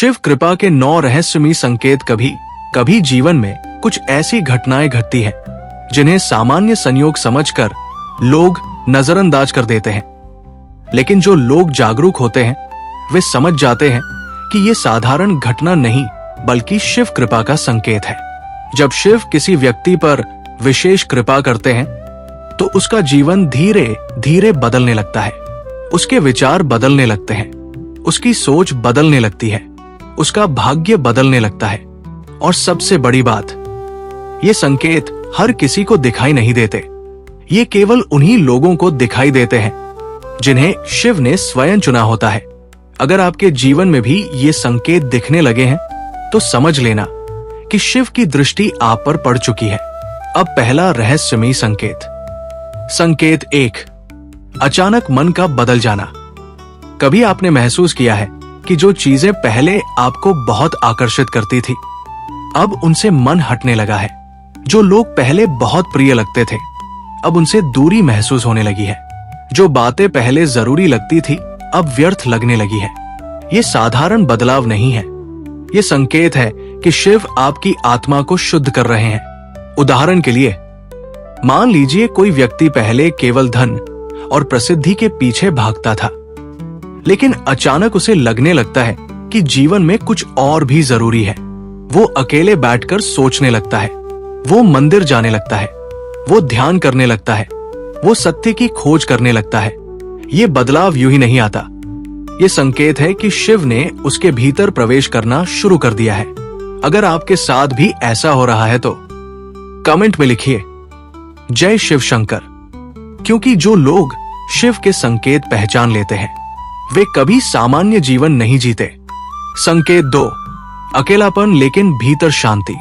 शिव कृपा के 9 रहस्यमयी संकेत। कभी कभी जीवन में कुछ ऐसी घटनाएं घटती हैं जिन्हें सामान्य संयोग समझकर लोग नजरअंदाज कर देते हैं, लेकिन जो लोग जागरूक होते हैं वे समझ जाते हैं कि ये साधारण घटना नहीं बल्कि शिव कृपा का संकेत है। जब शिव किसी व्यक्ति पर विशेष कृपा करते हैं तो उसका जीवन धीरे धीरे बदलने लगता है। उसके विचार बदलने लगते हैं, उसकी सोच बदलने लगती है, उसका भाग्य बदलने लगता है। और सबसे बड़ी बात, ये संकेत हर किसी को दिखाई नहीं देते। ये केवल उन्हीं लोगों को दिखाई देते हैं जिन्हें शिव ने स्वयं चुना होता है। अगर आपके जीवन में भी ये संकेत दिखने लगे हैं तो समझ लेना कि शिव की दृष्टि आप पर पड़ चुकी है। अब पहला रहस्यमयी संकेत। संकेत 1, अचानक मन का बदल जाना। कभी आपने महसूस किया है कि जो चीजें पहले आपको बहुत आकर्षित करती थी अब उनसे मन हटने लगा है। जो लोग पहले बहुत प्रिय लगते थे अब उनसे दूरी महसूस होने लगी है। जो बातें पहले जरूरी लगती थी अब व्यर्थ लगने लगी है। ये साधारण बदलाव नहीं है, ये संकेत है कि शिव आपकी आत्मा को शुद्ध कर रहे हैं। उदाहरण के लिए, मान लीजिए कोई व्यक्ति पहले केवल धन और प्रसिद्धि के पीछे भागता था, लेकिन अचानक उसे लगने लगता है कि जीवन में कुछ और भी जरूरी है। वो अकेले बैठकर सोचने लगता है, वो मंदिर जाने लगता है, वो ध्यान करने लगता है, वो सत्य की खोज करने लगता है। ये बदलाव यूं ही नहीं आता। ये संकेत है कि शिव ने उसके भीतर प्रवेश करना शुरू कर दिया है। अगर आपके साथ भी ऐसा हो रहा है तो कमेंट में लिखिए जय शिव शंकर, क्योंकि जो लोग शिव के संकेत पहचान लेते हैं वे कभी सामान्य जीवन नहीं जीते। संकेत 2, अकेलापन लेकिन भीतर शांति।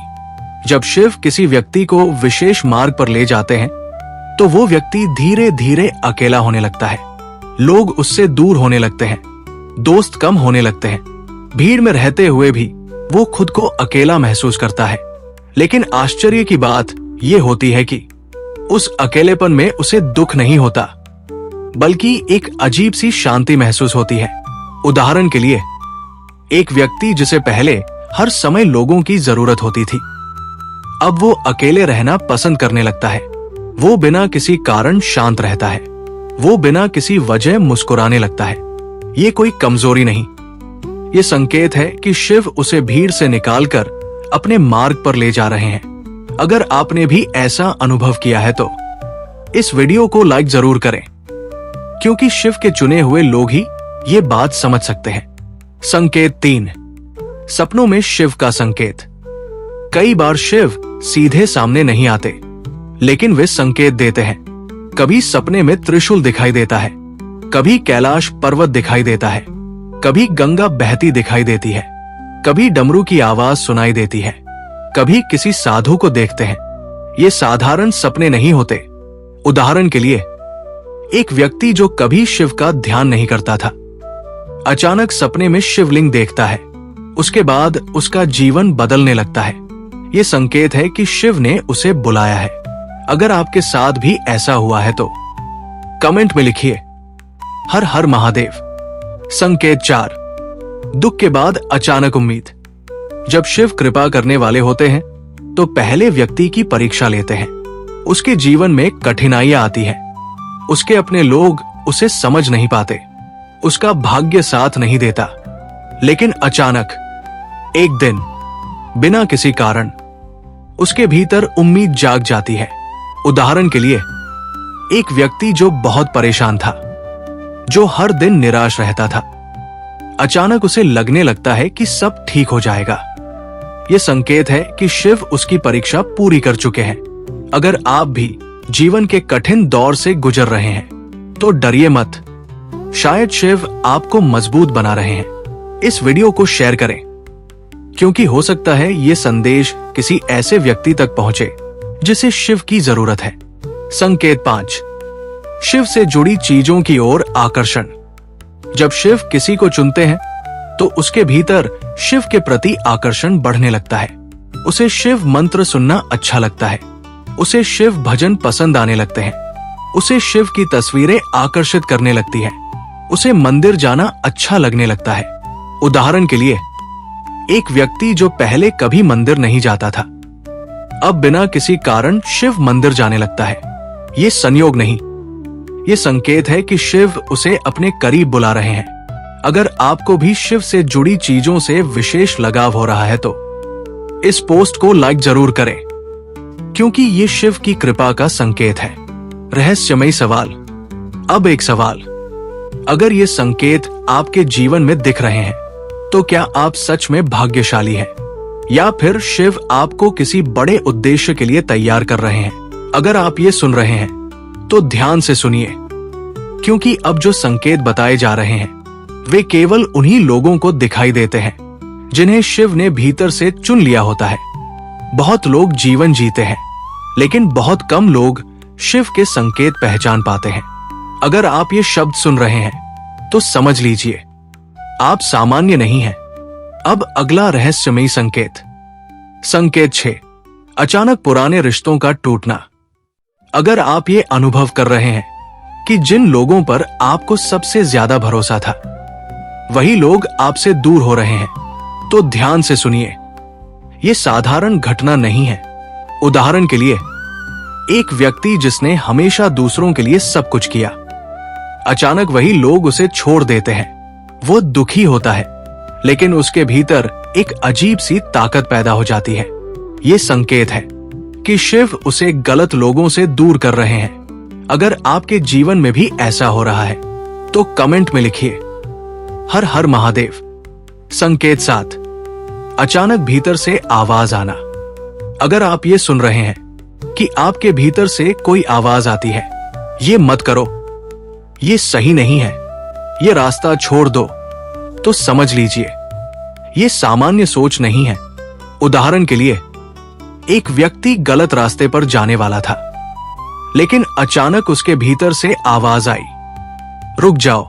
जब शिव किसी व्यक्ति को विशेष मार्ग पर ले जाते हैं तो वो व्यक्ति धीरे धीरे अकेला होने लगता है। लोग उससे दूर होने लगते हैं, दोस्त कम होने लगते हैं। भीड़ में रहते हुए भी वो खुद को अकेला महसूस करता है। लेकिन आश्चर्य की बात ये होती है कि उस अकेलेपन में उसे दुख नहीं होता, बल्कि एक अजीब सी शांति महसूस होती है। उदाहरण के लिए, एक व्यक्ति जिसे पहले हर समय लोगों की जरूरत होती थी अब वो अकेले रहना पसंद करने लगता है। वो बिना किसी कारण शांत रहता है, वो बिना किसी वजह मुस्कुराने लगता है। ये कोई कमजोरी नहीं, ये संकेत है कि शिव उसे भीड़ से निकालकर अपने मार्ग पर ले जा रहे हैं। अगर आपने भी ऐसा अनुभव किया है तो इस वीडियो को लाइक जरूर करें, क्योंकि शिव के चुने हुए लोग ही ये बात समझ सकते हैं। संकेत 3, सपनों में शिव का संकेत। कई बार शिव सीधे सामने नहीं आते, लेकिन वे संकेत देते हैं। कभी सपने में त्रिशूल दिखाई देता है, कभी कैलाश पर्वत दिखाई देता है, कभी गंगा बहती दिखाई देती है, कभी डमरू की आवाज सुनाई देती है, कभी किसी साधु को देखते हैं। ये साधारण सपने नहीं होते। उदाहरण के लिए, एक व्यक्ति जो कभी शिव का ध्यान नहीं करता था अचानक सपने में शिवलिंग देखता है। उसके बाद उसका जीवन बदलने लगता है। ये संकेत है कि शिव ने उसे बुलाया है। अगर आपके साथ भी ऐसा हुआ है तो कमेंट में लिखिए हर हर महादेव। संकेत 4, दुख के बाद अचानक उम्मीद। जब शिव कृपा करने वाले होते हैं तो पहले व्यक्ति की परीक्षा लेते हैं। उसके जीवन में कठिनाइयां आती हैं, उसके अपने लोग उसे समझ नहीं पाते, उसका भाग्य साथ नहीं देता। लेकिन अचानक एक दिन बिना किसी कारण उसके भीतर उम्मीद जाग जाती है। उदाहरण के लिए, एक व्यक्ति जो बहुत परेशान था, जो हर दिन निराश रहता था, अचानक उसे लगने लगता है कि सब ठीक हो जाएगा। यह संकेत है कि शिव उसकी परीक्षा पूरी कर चुके हैं। अगर आप भी जीवन के कठिन दौर से गुजर रहे हैं तो डरिए मत, शायद शिव आपको मजबूत बना रहे हैं। इस वीडियो को शेयर करें, क्योंकि हो सकता है ये संदेश किसी ऐसे व्यक्ति तक पहुंचे जिसे शिव की जरूरत है। संकेत 5, शिव से जुड़ी चीजों की ओर आकर्षण। जब शिव किसी को चुनते हैं तो उसके भीतर शिव के प्रति आकर्षण बढ़ने लगता है। उसे शिव मंत्र सुनना अच्छा लगता है, उसे शिव भजन पसंद आने लगते हैं, उसे शिव की तस्वीरें आकर्षित करने लगती हैं, उसे मंदिर जाना अच्छा लगने लगता है। उदाहरण के लिए, एक व्यक्ति जो पहले कभी मंदिर नहीं जाता था, अब बिना किसी कारण शिव मंदिर जाने लगता है। ये संयोग नहीं, ये संकेत है कि शिव उसे अपने करीब बुला रहे हैं। अगर आपको भी शिव से जुड़ी चीजों से विशेष लगाव हो रहा है तो इस पोस्ट को लाइक जरूर करें, क्योंकि ये शिव की कृपा का संकेत है। रहस्यमयी सवाल। अब एक सवाल, अगर ये संकेत आपके जीवन में दिख रहे हैं तो क्या आप सच में भाग्यशाली हैं, या फिर शिव आपको किसी बड़े उद्देश्य के लिए तैयार कर रहे हैं? अगर आप ये सुन रहे हैं तो ध्यान से सुनिए, क्योंकि अब जो संकेत बताए जा रहे हैं वे केवल उन्हीं लोगों को दिखाई देते हैं जिन्हें शिव ने भीतर से चुन लिया होता है। बहुत लोग जीवन जीते हैं, लेकिन बहुत कम लोग शिव के संकेत पहचान पाते हैं। अगर आप ये शब्द सुन रहे हैं तो समझ लीजिए, आप सामान्य नहीं हैं। अब अगला रहस्यमयी संकेत। संकेत 6, अचानक पुराने रिश्तों का टूटना। अगर आप ये अनुभव कर रहे हैं कि जिन लोगों पर आपको सबसे ज्यादा भरोसा था वही लोग आपसे दूर हो रहे हैं, तो ध्यान से सुनिए। ये साधारण घटना नहीं है। उदाहरण के लिए, एक व्यक्ति जिसने हमेशा दूसरों के लिए सब कुछ किया, अचानक वही लोग उसे छोड़ देते हैं। वो दुखी होता है, लेकिन उसके भीतर एक अजीब सी ताकत पैदा हो जाती है। ये संकेत है कि शिव उसे गलत लोगों से दूर कर रहे हैं। अगर आपके जीवन में भी ऐसा हो रहा है तो कमेंट में लिखिए, हर हर महादेव। संकेत 7, अचानक भीतर से आवाज आना। अगर आप ये सुन रहे हैं कि आपके भीतर से कोई आवाज आती है, ये मत करो, ये सही नहीं है, ये रास्ता छोड़ दो, तो समझ लीजिए ये सामान्य सोच नहीं है। उदाहरण के लिए, एक व्यक्ति गलत रास्ते पर जाने वाला था, लेकिन अचानक उसके भीतर से आवाज आई, रुक जाओ।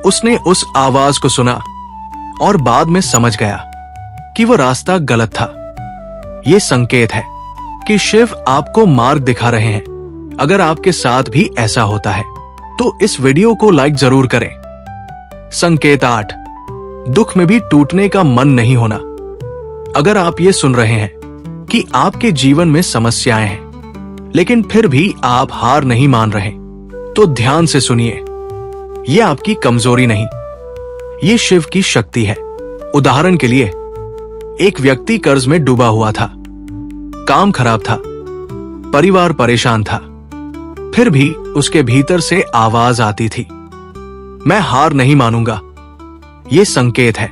उसने उस आवाज को सुना और बाद में समझ गया कि वो रास्ता गलत था। ये संकेत है कि शिव आपको मार्ग दिखा रहे हैं। अगर आपके साथ भी ऐसा होता है तो इस वीडियो को लाइक जरूर करें। संकेत 8, दुख में भी टूटने का मन नहीं होना। अगर आप ये सुन रहे हैं कि आपके जीवन में समस्याएं हैं, लेकिन फिर भी आप हार नहीं मान रहे, तो ध्यान से सुनिए। ये आपकी कमजोरी नहीं, ये शिव की शक्ति है। उदाहरण के लिए, एक व्यक्ति कर्ज में डूबा हुआ था, काम खराब था, परिवार परेशान था, फिर भी उसके भीतर से आवाज आती थी, मैं हार नहीं मानूंगा। ये संकेत है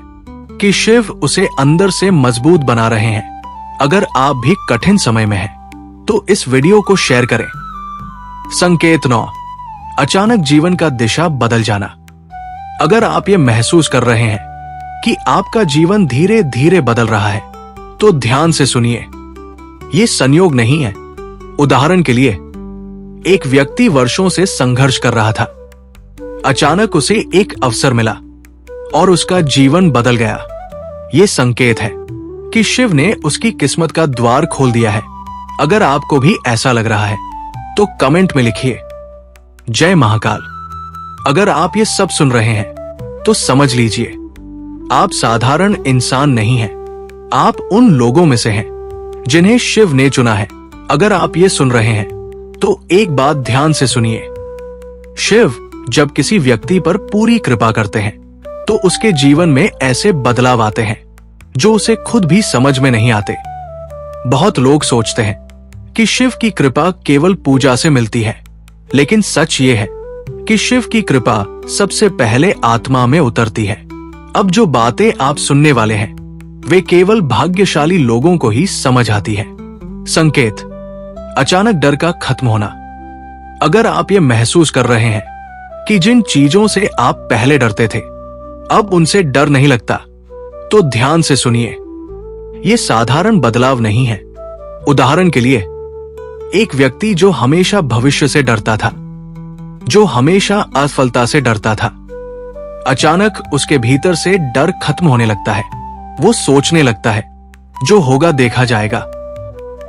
कि शिव उसे अंदर से मजबूत बना रहे हैं। अगर आप भी कठिन समय में हैं, तो इस वीडियो को शेयर करें। संकेत 9, अचानक जीवन का दिशा बदल जाना। अगर आप ये महसूस कर रहे हैं कि आपका जीवन धीरे धीरे बदल रहा है, तो ध्यान से सुनिए, ये संयोग नहीं है। उदाहरण के लिए, एक व्यक्ति वर्षों से संघर्ष कर रहा था, अचानक उसे एक अवसर मिला और उसका जीवन बदल गया। ये संकेत है कि शिव ने उसकी किस्मत का द्वार खोल दिया है। अगर आपको भी ऐसा लग रहा है तो कमेंट में लिखिए, जय महाकाल। अगर आप ये सब सुन रहे हैं तो समझ लीजिए, आप साधारण इंसान नहीं हैं, आप उन लोगों में से हैं जिन्हें शिव ने चुना है। अगर आप ये सुन रहे हैं तो एक बात ध्यान से सुनिए, शिव जब किसी व्यक्ति पर पूरी कृपा करते हैं तो उसके जीवन में ऐसे बदलाव आते हैं जो उसे खुद भी समझ में नहीं आते। बहुत लोग सोचते हैं कि शिव की कृपा केवल पूजा से मिलती है, लेकिन सच ये है कि शिव की कृपा सबसे पहले आत्मा में उतरती है। अब जो बातें आप सुनने वाले हैं वे केवल भाग्यशाली लोगों को ही समझ आती है। संकेत, अचानक डर का खत्म होना। अगर आप ये महसूस कर रहे हैं कि जिन चीजों से आप पहले डरते थे अब उनसे डर नहीं लगता, तो ध्यान से सुनिए, ये साधारण बदलाव नहीं है। उदाहरण के लिए, एक व्यक्ति जो हमेशा भविष्य से डरता था, जो हमेशा असफलता से डरता था, अचानक उसके भीतर से डर खत्म होने लगता है। वो सोचने लगता है, जो होगा देखा जाएगा।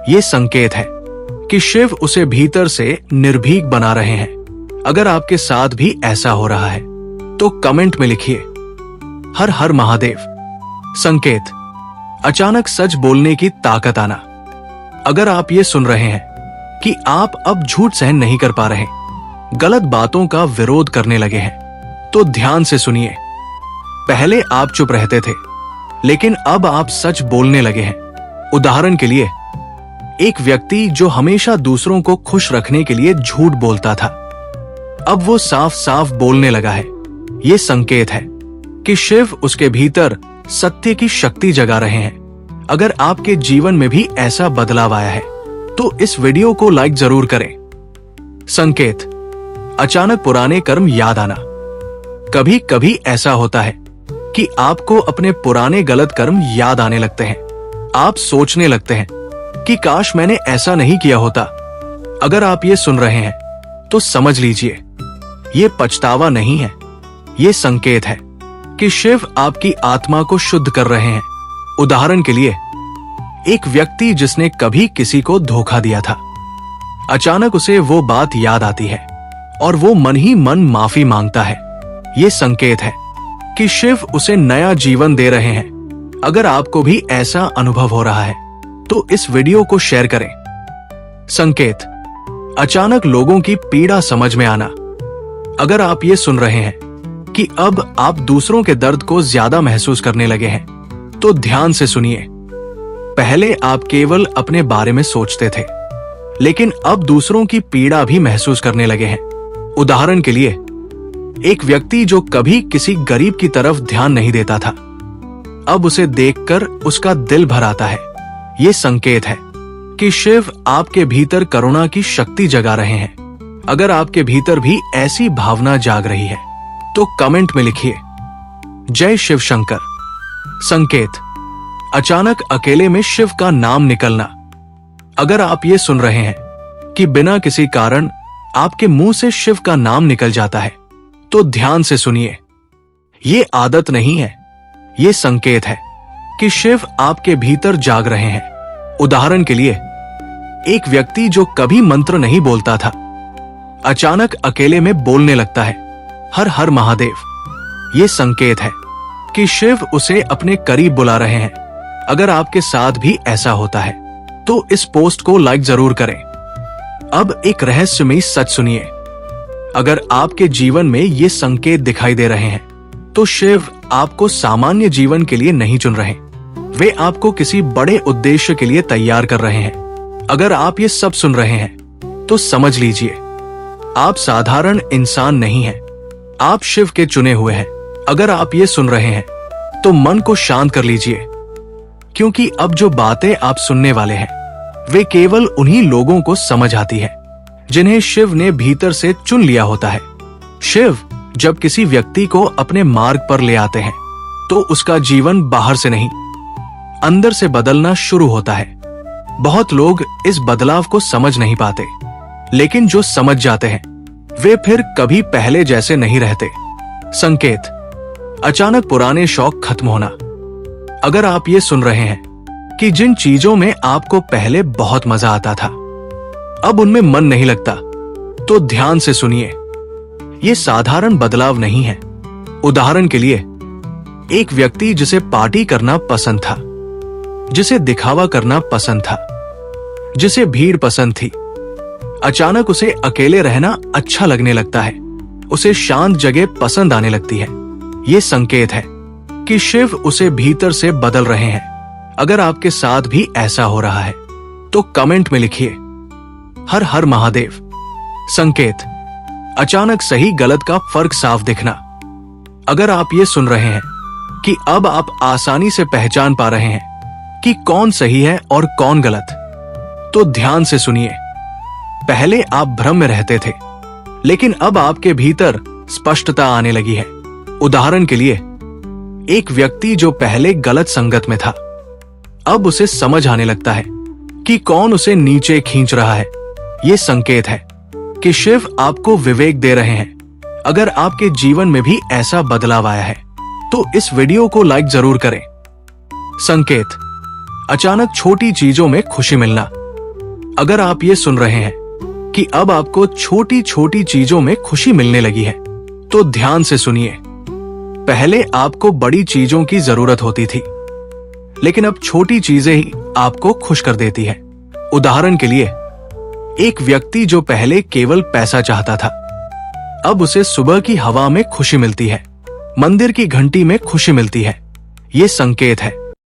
ये संकेत है कि शिव उसे भीतर से निर्भीक बना रहे हैं। अगर आपके साथ भी ऐसा हो रहा है तो कमेंट में लिखिए, हर हर महादेव। संकेत, अचानक सच बोलने की ताकत आना। अगर आप ये सुन रहे हैं कि आप अब झूठ सहन नहीं कर पा रहे, गलत बातों का विरोध करने लगे हैं, तो ध्यान से सुनिए। पहले आप चुप रहते थे, लेकिन अब आप सच बोलने लगे हैं। उदाहरण के लिए, एक व्यक्ति जो हमेशा दूसरों को खुश रखने के लिए झूठ बोलता था, अब वो साफ साफ बोलने लगा है। ये संकेत है कि शिव उसके भीतर सत्य की शक्ति जगा रहे हैं। अगर आपके जीवन में भी ऐसा बदलाव आया है तो इस वीडियो को लाइक जरूर करें। संकेत: अचानक पुराने कर्म याद आना। कभी कभी ऐसा होता है कि आपको अपने पुराने गलत कर्म याद आने लगते हैं। आप सोचने लगते हैं कि काश मैंने ऐसा नहीं किया होता। अगर आप ये सुन रहे हैं तो समझ लीजिए, ये पछतावा नहीं है, ये संकेत है कि शिव आपकी आत्मा को शुद्ध कर रहे हैं। उदाहरण के लिए, एक व्यक्ति जिसने कभी किसी को धोखा दिया था, अचानक उसे वो बात याद आती है और वो मन ही मन माफी मांगता है। ये संकेत है कि शिव उसे नया जीवन दे रहे हैं। अगर आपको भी ऐसा अनुभव हो रहा है तो इस वीडियो को शेयर करें। संकेत: अचानक लोगों की पीड़ा समझ में आना। अगर आप ये सुन रहे हैं कि अब आप दूसरों के दर्द को ज्यादा महसूस करने लगे हैं, तो ध्यान से सुनिए। पहले आप केवल अपने बारे में सोचते थे, लेकिन अब दूसरों की पीड़ा भी महसूस करने लगे हैं। उदाहरण के लिए, एक व्यक्ति जो कभी किसी गरीब की तरफ ध्यान नहीं देता था, अब उसे देखकर उसका दिल भर आता है। ये संकेत है कि शिव आपके भीतर करुणा की शक्ति जगा रहे हैं। अगर आपके भीतर भी ऐसी भावना जाग रही है तो कमेंट में लिखिए, जय शिव शंकर। संकेत: अचानक अकेले में शिव का नाम निकलना। अगर आप ये सुन रहे हैं कि बिना किसी कारण आपके मुंह से शिव का नाम निकल जाता है, तो ध्यान से सुनिए। ये आदत नहीं है, ये संकेत है कि शिव आपके भीतर जाग रहे हैं। उदाहरण के लिए, एक व्यक्ति जो कभी मंत्र नहीं बोलता था, अचानक अकेले में बोलने लगता है, हर हर महादेव। ये संकेत है कि शिव उसे अपने करीब बुला रहे हैं। अगर आपके साथ भी ऐसा होता है तो इस पोस्ट को लाइक जरूर करें। अब एक रहस्यमयी सच सुनिए। अगर आपके जीवन में ये संकेत दिखाई दे रहे हैं तो शिव आपको सामान्य जीवन के लिए नहीं चुन रहे, वे आपको किसी बड़े उद्देश्य के लिए तैयार कर रहे हैं। अगर आप ये सब सुन रहे हैं तो समझ लीजिए, आप साधारण इंसान नहीं हैं, आप शिव के चुने हुए हैं। अगर आप ये सुन रहे हैं तो मन को शांत कर लीजिए, क्योंकि अब जो बातें आप सुनने वाले हैं वे केवल उन्हीं लोगों को समझ आती है जिन्हें शिव ने भीतर से चुन लिया होता है। शिव जब किसी व्यक्ति को अपने मार्ग पर ले आते हैं तो उसका जीवन बाहर से नहीं, अंदर से बदलना शुरू होता है। बहुत लोग इस बदलाव को समझ नहीं पाते, लेकिन जो समझ जाते हैं वे फिर कभी पहले जैसे नहीं रहते। संकेत: अचानक पुराने शौक खत्म होना। अगर आप ये सुन रहे हैं कि जिन चीजों में आपको पहले बहुत मजा आता था, अब उनमें मन नहीं लगता, तो ध्यान से सुनिए। ये साधारण बदलाव नहीं है। उदाहरण के लिए, एक व्यक्ति जिसे पार्टी करना पसंद था, जिसे दिखावा करना पसंद था, जिसे भीड़ पसंद थी, अचानक उसे अकेले रहना अच्छा लगने लगता है। उसे शांत जगह पसंद आने लगती है। ये संकेत है कि शिव उसे भीतर से बदल रहे हैं। अगर आपके साथ भी ऐसा हो रहा है तो कमेंट में लिखिए, हर हर महादेव। संकेत: अचानक सही गलत का फर्क साफ दिखना। अगर आप ये सुन रहे हैं कि अब आप आसानी से पहचान पा रहे हैं कि कौन सही है और कौन गलत, तो ध्यान से सुनिए। पहले आप भ्रम में रहते थे, लेकिन अब आपके भीतर स्पष्टता आने लगी है। उदाहरण के लिए, एक व्यक्ति जो पहले गलत संगत में था, अब उसे समझ आने लगता है कि कौन उसे नीचे खींच रहा है। ये संकेत है कि शिव आपको विवेक दे रहे हैं। अगर आपके जीवन में भी ऐसा बदलाव आया है तो इस वीडियो को लाइक जरूर करें। संकेत: अचानक छोटी चीजों में खुशी मिलना। अगर आप ये सुन रहे हैं कि अब आपको छोटी छोटी चीजों में खुशी मिलने लगी है, तो ध्यान से सुनिए। पहले आपको बड़ी चीजों की जरूरत होती थी, लेकिन अब छोटी चीजें ही आपको खुश कर देती है। उदाहरण के लिए, एक व्यक्ति जो पहले केवल पैसा चाहता था, अब उसे सुबह की हवा में खुशी मिलती है, मंदिर की घंटी में खुशी मिलती है। ये संकेत है